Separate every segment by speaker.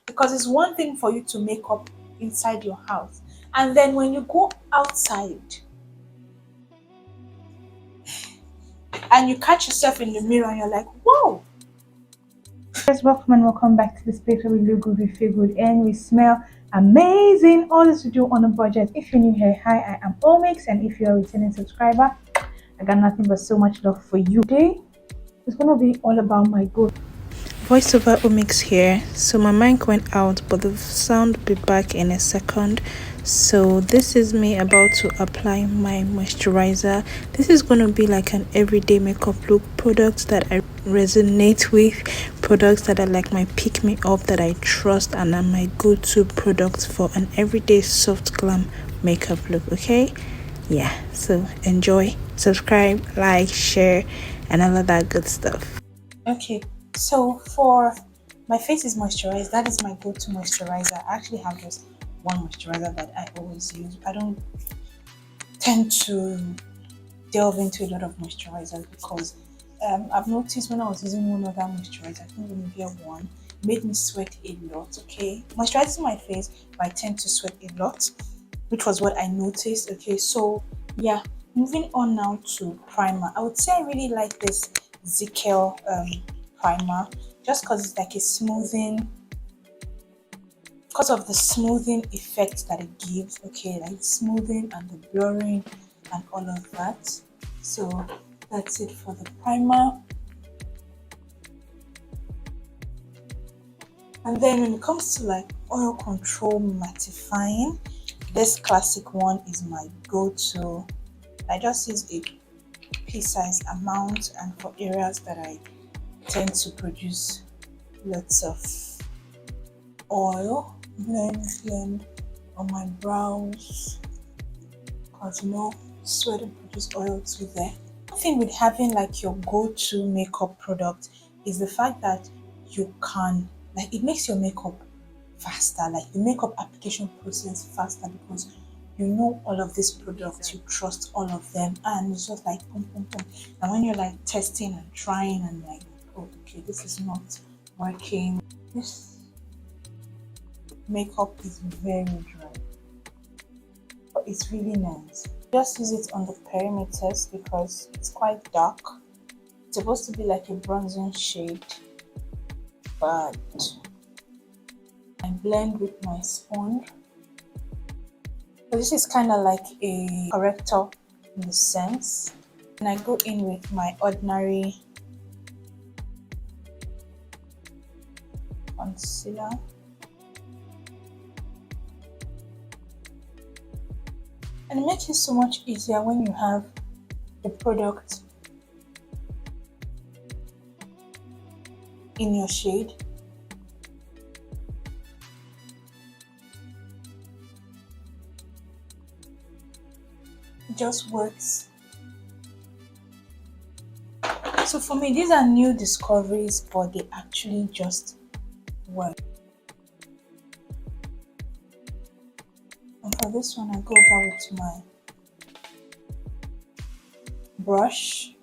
Speaker 1: because it's one thing for you to make up inside your house, and then when you go outside and you catch yourself in the mirror and you're like, whoa. Guys, welcome and welcome back to this place where we look good, we feel good, and we smell amazing. All this to do on a budget. If you're new here, hi, I am Omix, and if you're a returning subscriber, I got nothing but so much love for you. Today, it's gonna be all about my goal. Voiceover Omix here. So my mic went out, but the sound will be back in a second. So this is me about to apply my moisturizer. This is going to be like an everyday makeup look, products that I resonate with, products that are like my pick me up, that I trust, and are my go-to products for an everyday soft glam makeup look. Okay, yeah, so enjoy, subscribe, like, share, and all of that good stuff. Okay, so for my face is moisturized. That is my go-to moisturizer. I actually have just one moisturizer that I always use. I don't tend to delve into a lot of moisturizers because I've noticed when I was using one other moisturizer, I think Nivea one, made me sweat a lot. Okay, moisturizing my face, but I tend to sweat a lot, which was what I noticed. Okay, so yeah, moving on now to primer. I would say I really like this Zickel primer just because it's like a smoothing, because of the smoothing effect that it gives. Okay, like smoothing and the blurring and all of that. So that's it for the primer. And then when it comes to like oil control mattifying, this classic one is my go-to. I just use a pea-sized amount, and for areas that I tend to produce lots of oil, blend on my brows, because sweat and produce oil too there. One thing with having like your go-to makeup product is the fact that you can, like, it makes your makeup faster, like the makeup application process faster, because you know all of these products, you trust all of them, and it's just like boom, boom, boom. And when you're like testing and trying and like, oh, okay, this is not working, this makeup is very dry, but it's really nice. Just use it on the perimeters because it's quite dark. It's supposed to be like a bronzing shade, but I blend with my sponge. So this is kind of like a corrector in the sense. And I go in with my ordinary concealer. And it makes it so much easier when you have the product in your shade. It just works. So for me, these are new discoveries, but they actually just work. And for this one, I go over with my brush,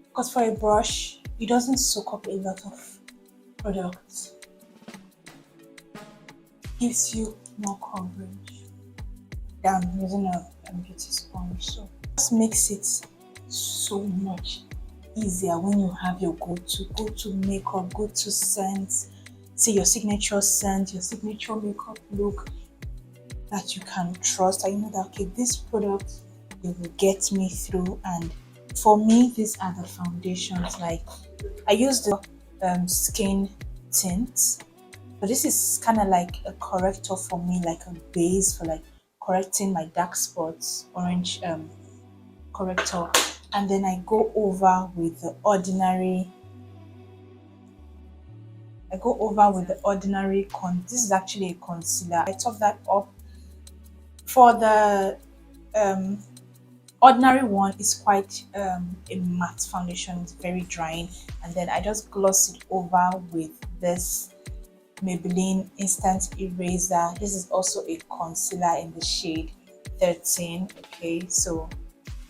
Speaker 1: because for a brush, it doesn't soak up a lot of product. It gives you more coverage than using a beauty sponge. So it just makes it so much easier when you have your go-to makeup, go-to scents, say your signature scent, your signature makeup look that you can trust. I know that, okay, this product, it will get me through. And for me, these are the foundations. Like, I use the skin tint, but this is kind of like a corrector for me, like a base for like correcting my dark spots, orange corrector. And then I go over with the ordinary this is actually a concealer. I top that up. For the ordinary one, is quite a matte foundation. It's very drying, and then I just gloss it over with this Maybelline Instant Eraser. This is also a concealer in the shade 13. Okay, so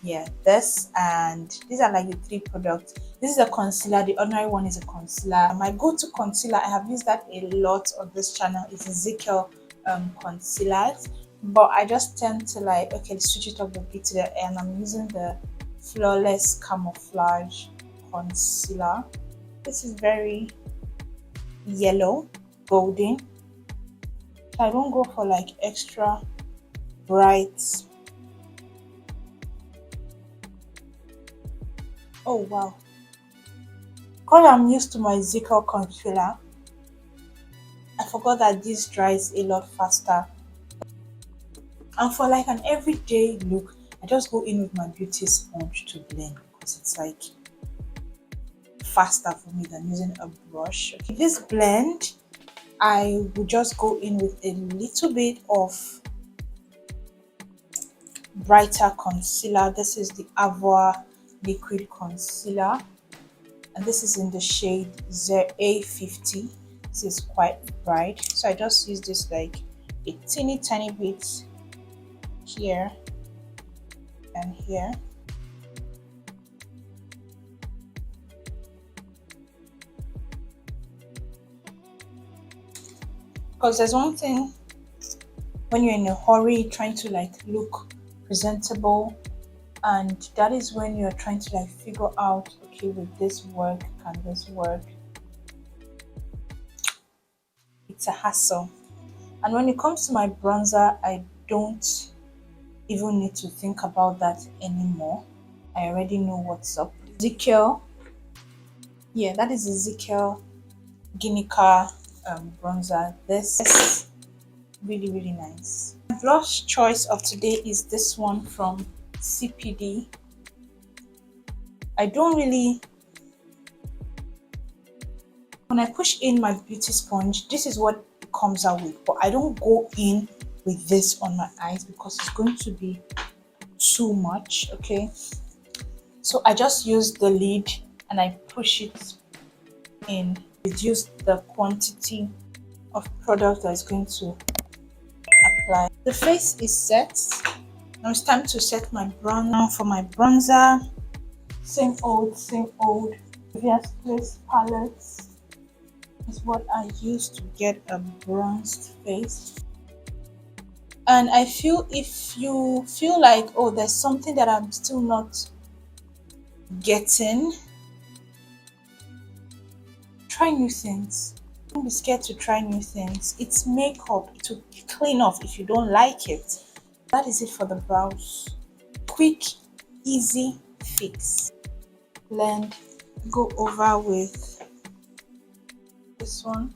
Speaker 1: yeah, this and these are like the three products This is a concealer. The ordinary one is a concealer. My go-to concealer, I have used that a lot on this channel, is Ezekiel concealers. But I just tend to like, okay, switch it up a bit today, and I'm using the Flawless Camouflage concealer. This is very yellow, golden. So I don't go for like extra bright. Oh wow. Because I'm used to my Ezekiel concealer, I forgot that this dries a lot faster. And for like an everyday look, I just go in with my beauty sponge to blend because it's like faster for me than using a brush. Okay. This blend, I will just go in with a little bit of brighter concealer. This is the Avoa liquid concealer, and this is in the shade A50. This is quite bright, so I just use this like a teeny tiny bit here and here. Because there's one thing when you're in a hurry trying to like look presentable, and that is when you're trying to like figure out, okay, with this work, can this work? It's a hassle. And when it comes to my bronzer, I don't even need to think about that anymore. I already know what's up. Ezekiel, yeah, that is Ezekiel Ginica bronzer. This is really nice. My blush choice of today is this one from CPD. I don't really, when I push in my beauty sponge, this is what it comes out with, but I don't go in with this on my eyes because it's going to be too much. Okay, so I just use the lid and I push it in, reduce the quantity of product that is going to apply. The face is set. Now it's time to set my brown. Now for my bronzer, same old Vivia's Place palettes is what I use to get a bronzed face. And I feel, if you feel like, oh, there's something that I'm still not getting, try new things. Don't be scared to try new things. It's makeup to clean off if you don't like it. That is it for the brows. Quick, easy fix. Blend, go over with this one.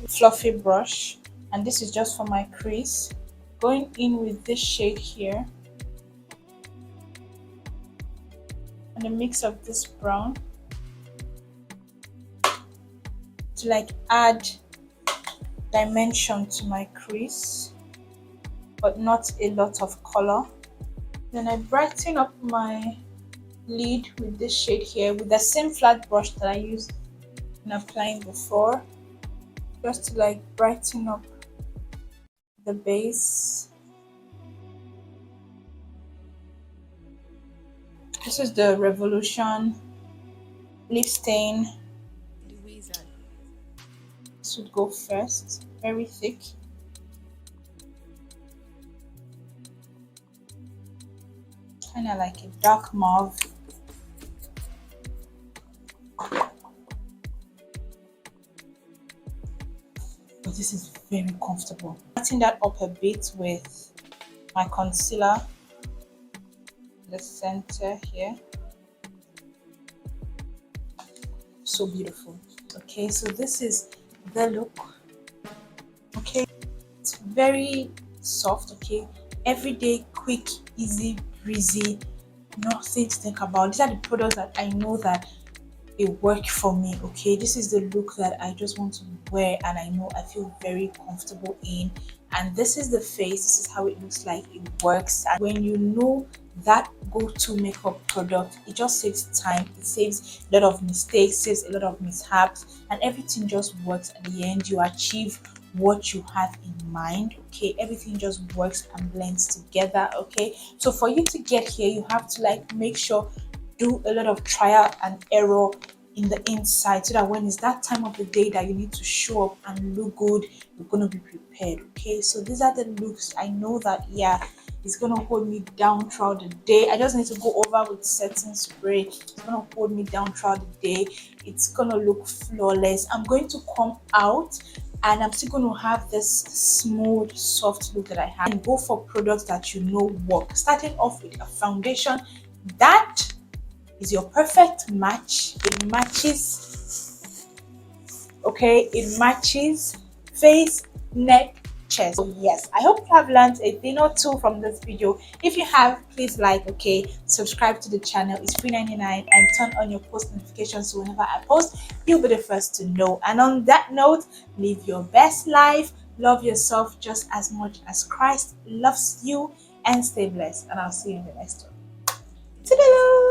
Speaker 1: Fluffy brush, and this is just for my crease. Going in with this shade here and a mix of this brown to like add dimension to my crease, but not a lot of color. Then I brighten up my lid with this shade here with the same flat brush that I used in applying before, just to like brighten up the base. This is the Revolution lip stain. This would go first, very thick. Kind of like a dark mauve. But this is very comfortable. Lighten that up a bit with my concealer, the center here. So beautiful. Okay, so this is the look. Okay, it's very soft. Okay, everyday, quick, easy, breezy, nothing to think about. These are the products that I know that they work for me. Okay, this is the look that I just want to wear and I know I feel very comfortable in. And this is the face. This is how it looks like. It works. And when you know that go-to makeup product. It just saves time, it saves a lot of mistakes, saves a lot of mishaps, and everything just works. At the end, you achieve what you have in mind. Okay, everything just works and blends together. Okay, so for you to get here, you have to like make sure, do a lot of trial and error in the inside, so that when it's that time of the day that you need to show up and look good, you're gonna be prepared. Okay, so these are the looks. I know that, yeah, it's gonna hold me down throughout the day. I just need to go over with setting spray. It's gonna hold me down throughout the day. It's gonna look flawless. I'm going to come out and I'm still going to have this smooth, soft look that I have. And go for products that you know work. Starting off with a foundation that is your perfect match. It matches, okay, it matches face, neck, chest. So yes, I hope you have learned a thing or two from this video. If you have, please like, okay, subscribe to the channel. It's free 99, and turn on your post notifications so whenever I post, you'll be the first to know. And on that note, live your best life, love yourself just as much as Christ loves you, and stay blessed. And I'll see you in the next one. Ta-da!